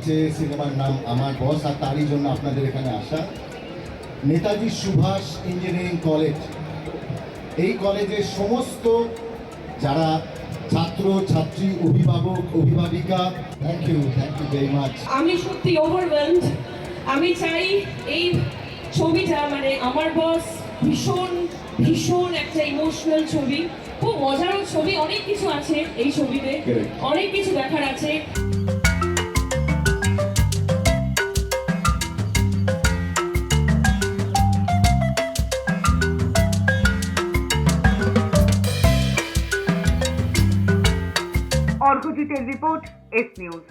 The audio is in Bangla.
হচ্ছে সিনেমার নাম আমার বস, আর তারই জন্য আপনাদের এখানে আসা। নেতাজি সুভাষ ইঞ্জিনিয়ারিং কলেজ, এই কলেজের সমস্ত যারা ছাত্র ছাত্রী, অভিভাবক অভিভাবিকা, থ্যাংক ইউ ভেরি মাচ। আমি সত্যি ওভারওয়েলমড। আমি চাই এই ছবিটা মানে আমার বস ভীষণ ভীষণ একটা ইমোশনাল ছবি, খুব মজারও ছবি, অনেক কিছু আছে এই ছবিতে, অনেক কিছু দেখার আছে। অর্ঘ্যজিতের রিপোর্ট, এস নিউজ।